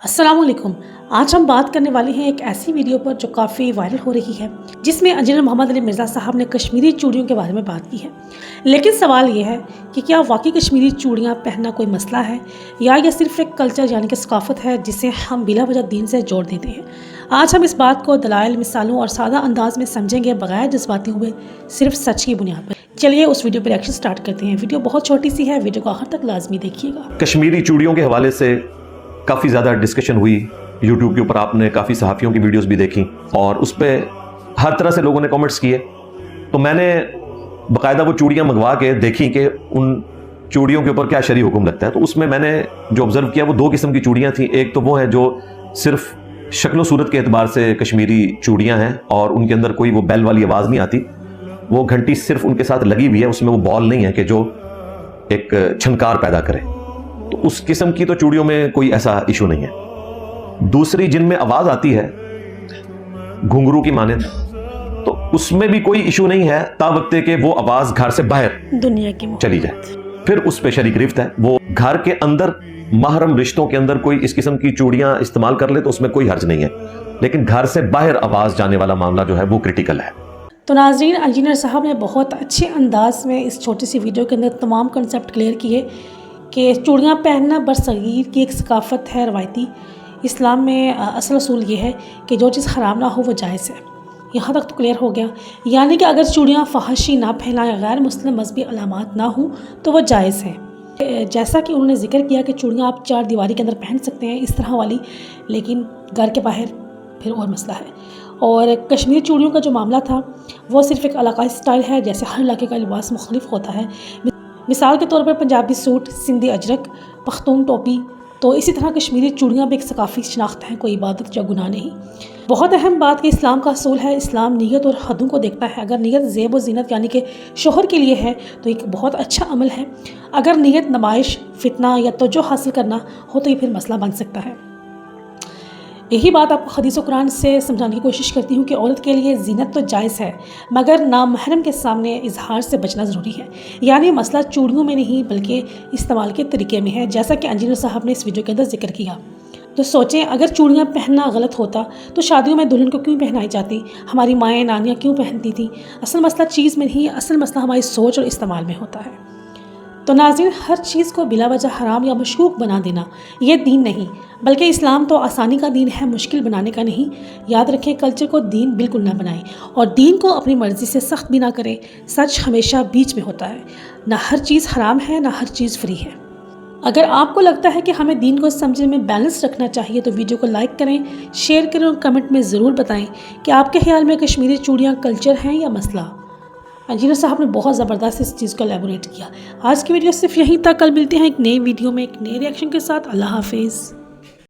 अस्सलाम वालेकुम। आज हम बात करने वाले हैं एक ऐसी वीडियो पर जो काफ़ी वायरल हो रही है, जिसमें इंजीनियर मोहम्मद अली मिर्ज़ा साहब ने कश्मीरी चूड़ियों के बारे में बात की है। लेकिन सवाल ये है कि क्या वाकई कश्मीरी चूड़ियाँ पहनना कोई मसला है या यह सिर्फ एक कल्चर यानी कि सकाफ़त है जिसे हम बिला वजह दीन से जोड़ देते हैं। आज हम इस बात को दलाइल, मिसालों और सादा अंदाज में समझेंगे, बगैर जज्बाती हुए, सिर्फ सच की बुनियाद पर। चलिए उस वीडियो पर रिएक्शन स्टार्ट करते हैं। वीडियो बहुत छोटी सी है, वीडियो को आखिर तक लाजमी देखिएगा। कश्मीरी चूड़ियों के हवाले से काफ़ी ज़्यादा डिस्कशन हुई यूट्यूब के ऊपर, आपने काफ़ी सहाफ़ियों की वीडियोस भी देखी और उस पर हर तरह से लोगों ने कमेंट्स किए। तो मैंने बाकायदा वो चूड़ियाँ मंगवा के देखी कि उन चूड़ियों के ऊपर क्या शरई हुक्म लगता है। तो उसमें मैंने जो ऑब्ज़र्व किया वो दो किस्म की चूड़ियाँ थी। एक तो वो है जो सिर्फ शक्ल सूरत के एतबार से कश्मीरी चूड़ियाँ हैं और उनके अंदर कोई वो बेल वाली आवाज़ नहीं आती, वो घंटी सिर्फ उनके साथ लगी हुई है, उसमें वो बॉल नहीं है कि जो एक छनकार पैदा करे। तो उस किस्म की तो चूड़ियों में कोई ऐसा इशू नहीं है। दूसरी जिनमें आवाज आती है घुंघरू की माने, तो उसमें भी कोई इशू नहीं है तावक्ते के वो आवाज घर से बाहर दुनिया की चली जाए, फिर उस पे शरीक गिरफ्त है। वो घर के अंदर महरम रिश्तों के अंदर कोई इस किस्म की चूड़ियां इस्तेमाल कर ले तो उसमें कोई हर्ज नहीं है, लेकिन घर से बाहर आवाज जाने वाला मामला जो है वो क्रिटिकल है। तो नाज़रीन, इंजीनियर साहब ने बहुत अच्छे अंदाज में इस छोटी सी वीडियो के अंदर तमाम कंसेप्ट क्लियर किए कि चूड़ियाँ पहनना बरसगीर की एक सकाफ़त है, रवायती। इस्लाम में असल असूल ये है कि जो चीज़ हराम ना हो वो जायज़ है। यहाँ तक तो क्लियर हो गया, यानी कि अगर चूड़ियाँ फहशी ना फैलाएं, गैर मुस्लिम मजहबी अलामात ना हों तो वो जायज़ है। जैसा कि उन्होंने जिक्र किया कि चूड़ियाँ आप चार दीवारी के अंदर पहन सकते हैं इस तरह वाली, लेकिन घर के बाहर फिर और मसला है। और कश्मीरी चूड़ियों का जो मामला था वो सिर्फ एक इलाकाई स्टाइल है, जैसे हर इलाके का लिबास मुख्तलिफ होता है। मिसाल के तौर पर पंजाबी सूट, सिंधी अजरक, पख्तून टोपी, तो इसी तरह कश्मीरी चूड़ियाँ भी एक सकाफ़ी शनाख्त हैं, कोई इबादत या गुनाह नहीं। बहुत अहम बात कि इस्लाम का असूल है, इस्लाम नीयत और हदों को देखता है। अगर नीयत ज़ेब व ज़ीनत यानी कि शोहर के लिए है तो एक बहुत अच्छा अमल है। अगर नीयत नुमाइश, फितना या तवज्जो हासिल करना हो तो ये फिर मसला बन सकता है। यही बात आपको हदीस व कुरान से समझाने की कोशिश करती हूँ कि औरत के लिए ज़ीनत तो जायज़ है, मगर नामहरम के सामने इजहार से बचना ज़रूरी है। यानी मसला चूड़ियों में नहीं बल्कि इस्तेमाल के तरीके में है, जैसा कि इंजीनियर साहब ने इस वीडियो के अंदर जिक्र किया। तो सोचें, अगर चूड़ियाँ पहनना गलत होता तो शादियों में दुल्हन को क्यों पहनाई जाती, हमारी माएँ नानियाँ क्यों पहनती थी। असल मसला चीज़ में नहीं, असल मसला हमारी सोच और इस्तेमाल में होता है। तो नाज़रीन, हर चीज़ को बिला वजह हराम या मशकूक बना देना ये दीन नहीं, बल्कि इस्लाम तो आसानी का दीन है, मुश्किल बनाने का नहीं। याद रखें, कल्चर को दीन बिल्कुल ना बनाएं और दीन को अपनी मर्ज़ी से सख्त भी ना करें। सच हमेशा बीच में होता है, ना हर चीज़ हराम है ना हर चीज़ फ्री है। अगर आपको लगता है कि हमें दीन को समझने में बैलेंस रखना चाहिए तो वीडियो को लाइक करें, शेयर करें और कमेंट में ज़रूर बताएं कि आपके ख्याल में कश्मीरी चूड़ियाँ कल्चर हैं या मसला। इंजीनियर साहब ने बहुत ज़बरदस्त इस चीज़ को एलैबोरेट किया। आज की वीडियो सिर्फ यहीं तक, कल मिलते हैं एक नई वीडियो में एक नए रिएक्शन के साथ। अल्लाह हाफिज़।